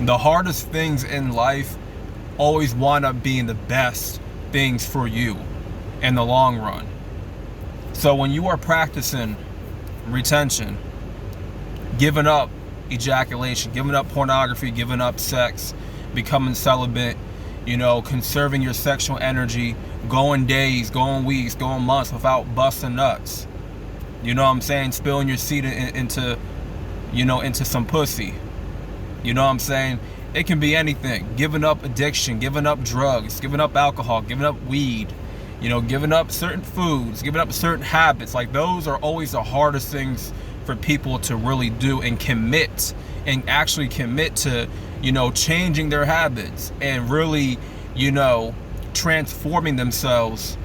The hardest things in life always wind up being the best things for you in the long run. So when you are practicing retention, giving up ejaculation, giving up pornography, giving up sex, becoming celibate, conserving your sexual energy, going days, going weeks, going months without busting nuts. You know what I'm saying? Spilling your seed into some pussy. You know what I'm saying? It can be anything. Giving up addiction, giving up drugs, giving up alcohol, giving up weed, giving up certain foods, giving up certain habits. Like, those are always the hardest things for people to really do and actually commit to, changing their habits and really, transforming themselves,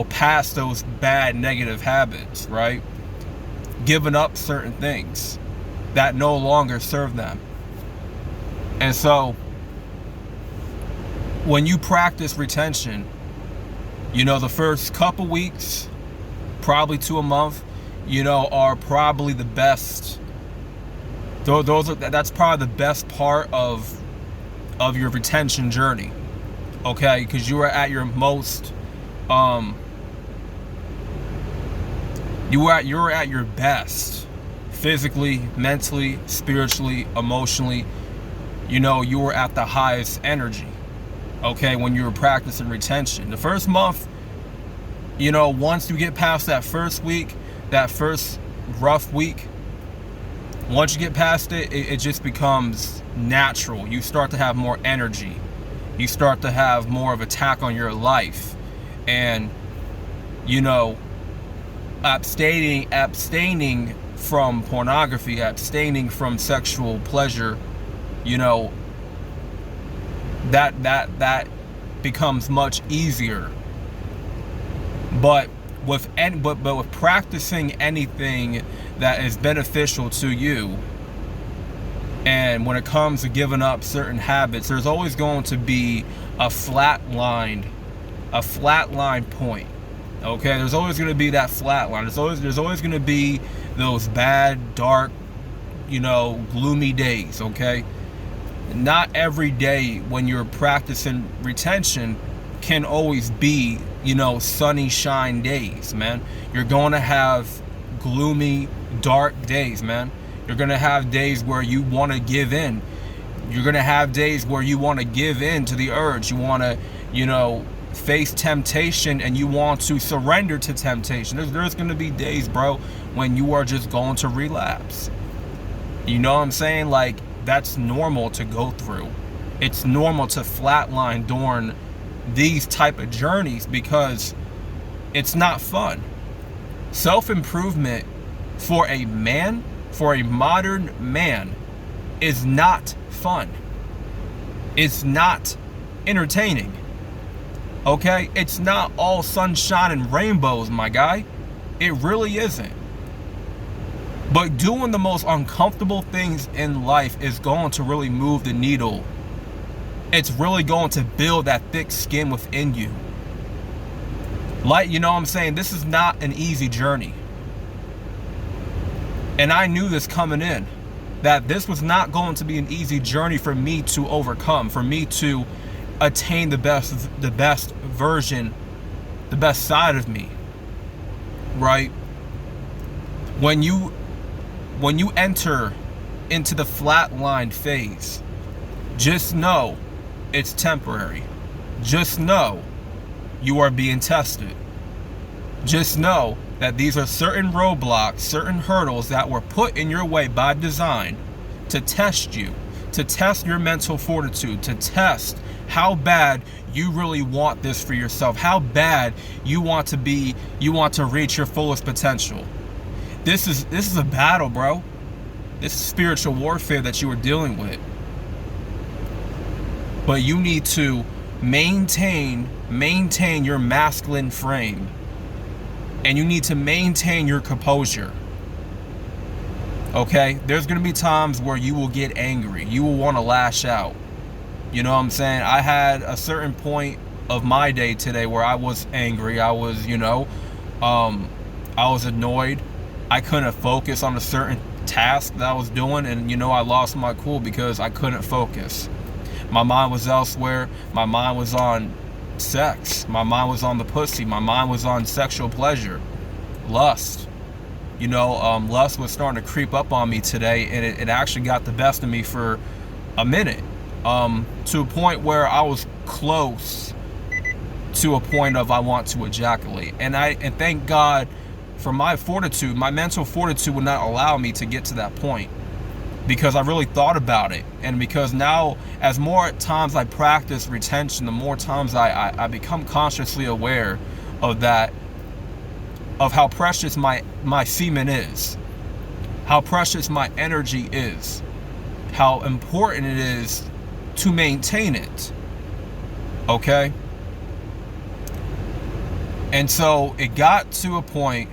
past those bad negative habits, right? Giving up certain things that no longer serve them. And so when you practice retention, the first couple weeks, probably to a month, are probably the best. That's probably the best part of your retention journey. Okay, because you are at your most you're at your best, physically, mentally, spiritually, emotionally. You were at the highest energy, okay, when you were practicing retention. The first month, once you get past that first week, that first rough week, once you get past it, it just becomes natural. You start to have more energy. You start to have more of an attack on your life. And, abstaining from pornography, abstaining from sexual pleasure, that becomes much easier. But with practicing anything that is beneficial to you, and when it comes to giving up certain habits, there's always going to be a flatline point. Okay, there's always going to be that flat line. There's always going to be those bad, dark, gloomy days. Okay, not every day when you're practicing retention can always be, sunny shine days, man. You're going to have gloomy, dark days, man. You're going to have days where you want to give in. You're going to have days where you want to give in to the urge. You want to, face temptation, and you want to surrender to temptation. There's going to be days, bro, when you are just going to relapse. You know what I'm saying? Like, that's normal to go through. It's normal to flatline during these type of journeys because it's not fun. Self-improvement for a modern man, is not fun. It's not entertaining. Okay? It's not all sunshine and rainbows, my guy. It really isn't. But doing the most uncomfortable things in life is going to really move the needle. It's really going to build that thick skin within you. Like, you know what I'm saying? This is not an easy journey. And I knew this coming in, that this was not going to be an easy journey for me to overcome, for me to attain the best version, the best side of me, right? When you enter into the flatline phase, just know it's temporary. Just know you are being tested. Just know that these are certain roadblocks, certain hurdles that were put in your way by design to test you, to test your mental fortitude, to test how bad you really want this for yourself, how bad you want to reach your fullest potential. This is a battle, bro. This is spiritual warfare that you are dealing with. But you need to maintain your masculine frame. And you need to maintain your composure. Okay? There's going to be times where you will get angry. You will want to lash out. You know what I'm saying? I had a certain point of my day today where I was angry. I was, I was annoyed. I couldn't focus on a certain task that I was doing, and I lost my cool because I couldn't focus. My mind was elsewhere. My mind was on sex. My mind was on the pussy. My mind was on sexual pleasure, lust. Lust was starting to creep up on me today, and it actually got the best of me for a minute, to a point where I was close to a point of I want to ejaculate. And thank God for my fortitude. My mental fortitude would not allow me to get to that point, because I really thought about it. And because now, as more times I practice retention, the more times I become consciously aware of that, of how precious my semen is, how precious my energy is, how important it is to maintain it. Okay? And so it got to a point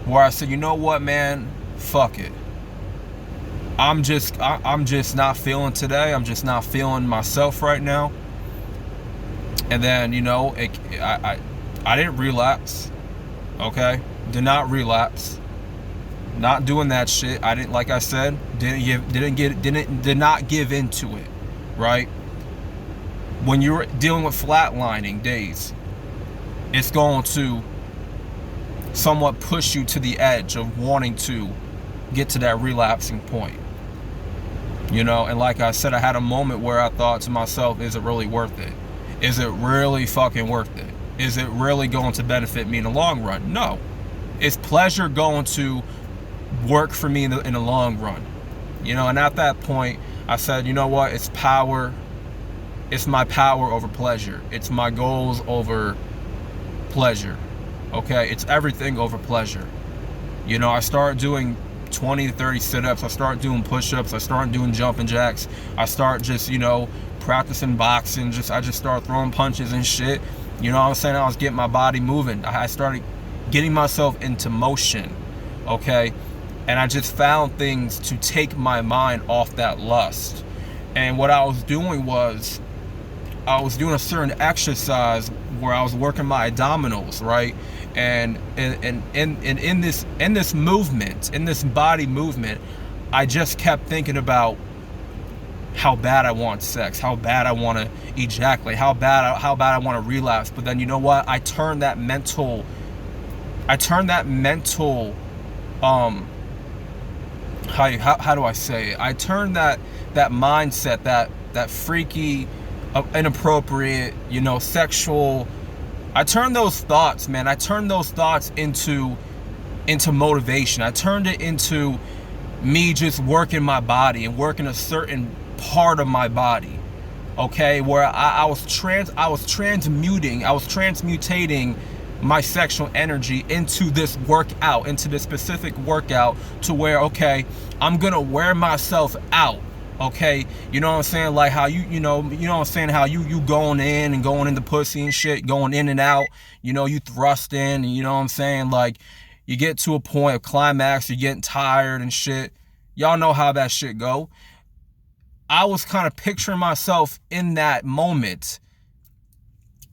where I said, you know what, man, fuck it. I'm just not feeling today. I'm just not feeling myself right now. And then, I didn't relapse. Okay? Did not relapse. Not doing that shit. I didn't, like I said, did not give into it. Right? When you're dealing with flatlining days, it's going to somewhat push you to the edge of wanting to get to that relapsing point. And like I said, I had a moment where I thought to myself, is it really worth it? Is it really fucking worth it? Is it really going to benefit me in the long run? No. Is pleasure going to work for me in the long run? And at that point, I said, you know what? It's power. It's my power over pleasure. It's my goals over pleasure. Okay? It's everything over pleasure. I started doing 20 to 30 sit-ups. I start doing push-ups. I start doing jumping jacks. I start just, practicing boxing. I just start throwing punches and shit. What I'm saying? I was getting my body moving. I started getting myself into motion. Okay? And I just found things to take my mind off that lust. And what I was doing was, I was doing a certain exercise where I was working my abdominals, right? And in this movement, in this body movement, I just kept thinking about how bad I want sex, how bad I want to ejaculate, how bad I want to relapse. But then, you know what? I turned that mental how do I say it? I turned that mindset, that freaky, inappropriate, sexual. I turned those thoughts, man. I turned those thoughts into motivation. I turned it into me just working my body and working a certain part of my body. Okay, where I was transmutating my sexual energy into this workout, into this specific workout, to where, okay, I'm gonna wear myself out. Okay, you know what I'm saying? Like how you know what I'm saying? How you going in and going in the pussy and shit, going in and out, you thrust in, and you know what I'm saying? Like, you get to a point of climax, you're getting tired and shit. Y'all know how that shit go. I was kind of picturing myself in that moment,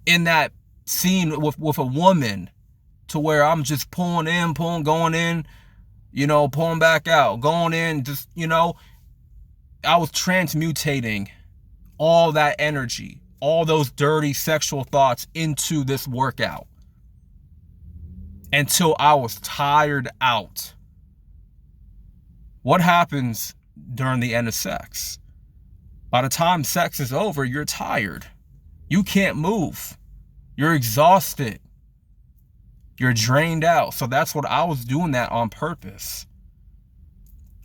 in that scene with a woman, to where I'm just going in, pulling back out, going in, just, I was transmutating all that energy, all those dirty sexual thoughts into this workout until I was tired out. What happens during the end of sex? By the time sex is over, you're tired. You can't move. You're exhausted. You're drained out. So that's what I was doing, that on purpose.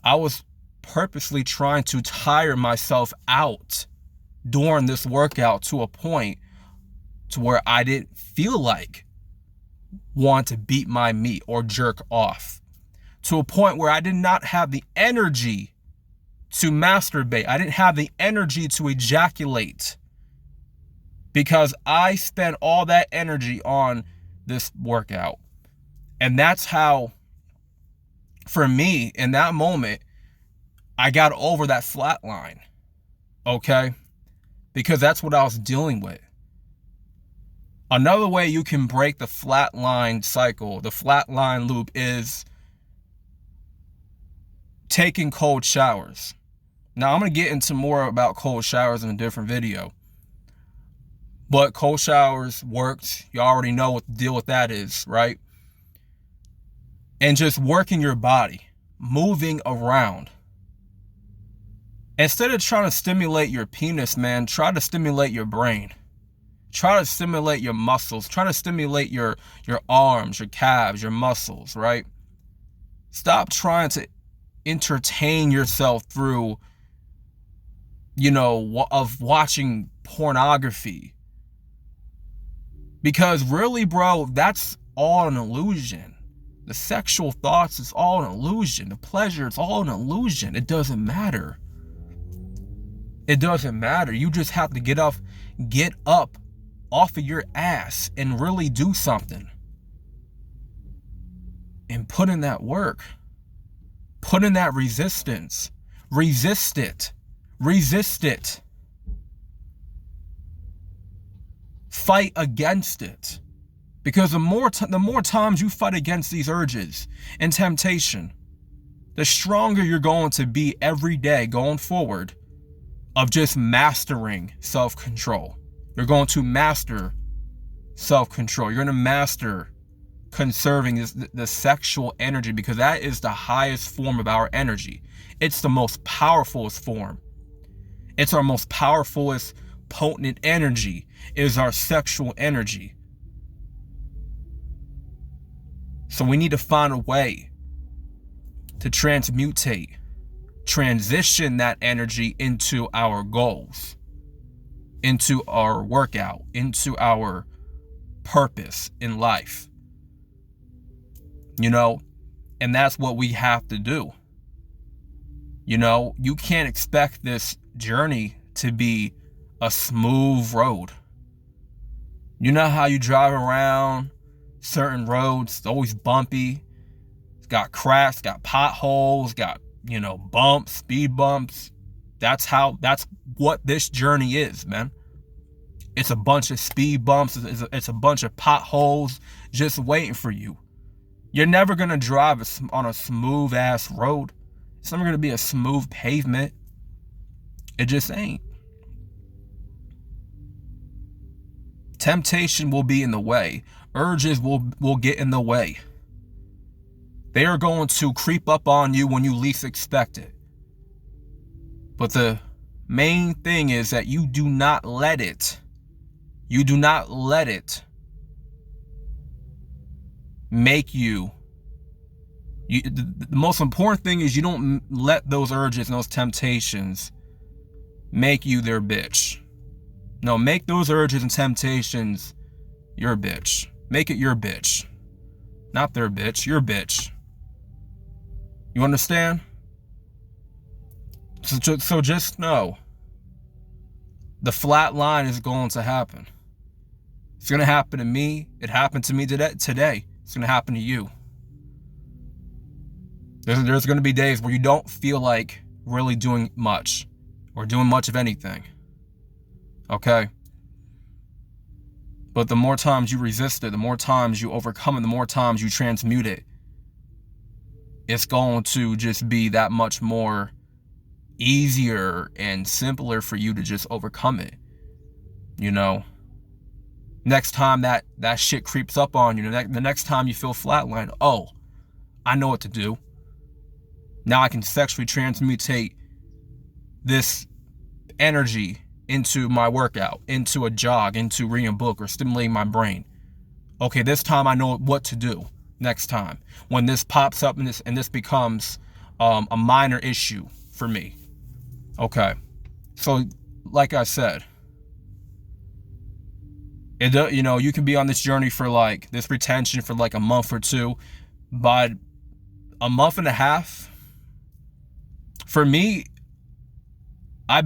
I was purposely trying to tire myself out during this workout to a point to where I didn't feel like want to beat my meat or jerk off, to a point where I did not have the energy to masturbate. I didn't have the energy to ejaculate, because I spent all that energy on this workout. And that's how, for me, in that moment, I got over that flat line. Okay? Because that's what I was dealing with. Another way you can break the flatline cycle, the flatline loop, is taking cold showers. Now, I'm going to get into more about cold showers in a different video. But cold showers worked. You already know what the deal with that is, right? And just working your body, moving around. Instead of trying to stimulate your penis, man, try to stimulate your brain. Try to stimulate your muscles. Try to stimulate your arms, your calves, your muscles, right? Stop trying to entertain yourself through, of watching pornography. Because really, bro, that's all an illusion. The sexual thoughts is all an illusion. The pleasure, it's all an illusion. It doesn't matter. It doesn't matter. You just have to get up off of your ass and really do something. And put in that work. Put in that resistance. Resist it. Resist it. Fight against it. Because the more times you fight against these urges and temptation, the stronger you're going to be every day going forward of just mastering self-control. You're going to master self-control. You're going to master conserving the sexual energy, because that is the highest form of our energy. It's the most powerfulest form. It's our most powerfulest, potent energy is our sexual energy. So we need to find a way to transmutate, transition that energy into our goals, into our workout, into our purpose in life. And that's what we have to do. You can't expect this journey to be a smooth road. You know how you drive around certain roads, it's always bumpy. It's got cracks, got potholes, got, bumps, speed bumps. That's what this journey is, man. It's a bunch of speed bumps. It's a bunch of potholes just waiting for you. You're never going to drive on a smooth ass road. It's never going to be a smooth pavement. It just ain't. Temptation will be in the way. Urges will get in the way. They are going to creep up on you when you least expect it. But the main thing is that you do not let it. You do not let it make you. The most important thing is you don't let those urges and those temptations make you their bitch. No, make those urges and temptations your bitch. Make it your bitch. Not their bitch, your bitch. You understand? So just know, the flat line is going to happen. It's going to happen to me. It happened to me today. It's going to happen to you. There's going to be days where you don't feel like really doing much or doing much of anything. Okay? But the more times you resist it, the more times you overcome it, the more times you transmute it, it's going to just be that much more easier and simpler for you to just overcome it. Next time that shit creeps up on you, the next time you feel flatlined, oh, I know what to do. Now I can sexually transmutate this energy into my workout, into a jog, into reading a book or stimulating my brain. Okay, this time I know what to do next time. When this pops up and this becomes a minor issue for me. Okay, so like I said, you can be on this journey for like this retention for like a month or two, but a month and a half, for me, I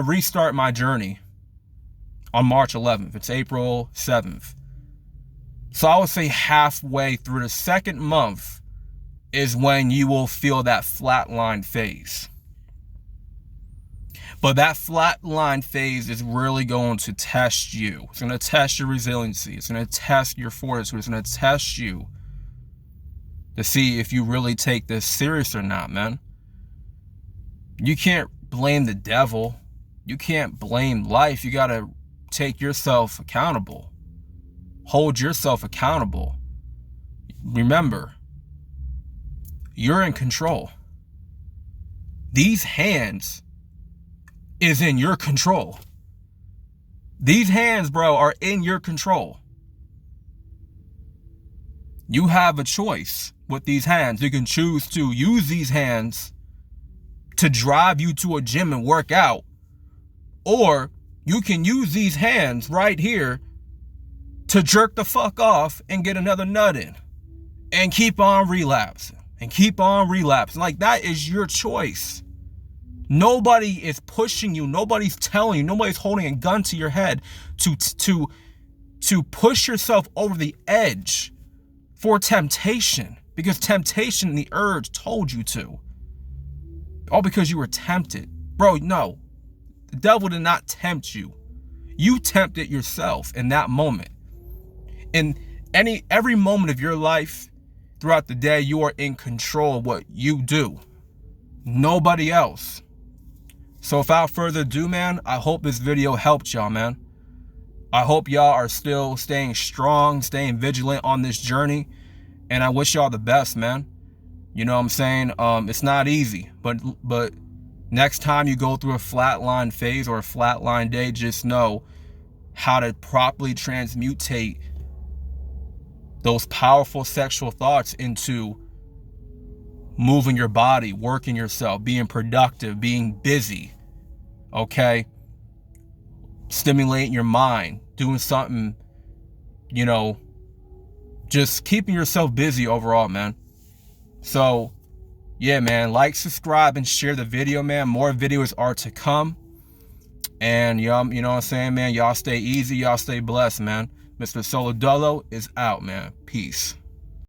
restart my journey on March 11th. It's April 7th. So I would say halfway through the second month is when you will feel that flatline phase. But that flatline phase is really going to test you. It's going to test your resiliency. It's going to test your fortitude. It's going to test you to see if you really take this serious or not, man. You can't blame the devil. You can't blame life. You got to take yourself accountable. Hold yourself accountable. Remember, you're in control. These hands is in your control. These hands, bro, are in your control. You have a choice with these hands. You can choose to use these hands to drive you to a gym and work out. Or you can use these hands right here to jerk the fuck off and get another nut in. And keep on relapsing. And keep on relapsing. Like, that is your choice. Nobody is pushing you. Nobody's telling you. Nobody's holding a gun to your head to push yourself over the edge for temptation. Because temptation and the urge told you to. All because you were tempted. Bro, no. The devil did not tempt you. You tempted yourself in that moment. In every moment of your life, throughout the day, you are in control of what you do. Nobody else. So without further ado, man, I hope this video helped y'all, man. I hope y'all are still staying strong, staying vigilant on this journey. And I wish y'all the best, man. You know what I'm saying? It's not easy, but next time you go through a flatline phase or a flatline day, just know how to properly transmutate those powerful sexual thoughts into moving your body, working yourself, being productive, being busy, okay? Stimulating your mind, doing something, you know, just keeping yourself busy overall, man. So, yeah, man, like, subscribe, and share the video, man. More videos are to come. And, y'all, you know what I'm saying, man? Y'all stay easy. Y'all stay blessed, man. Mr. Solodolo is out, man. Peace.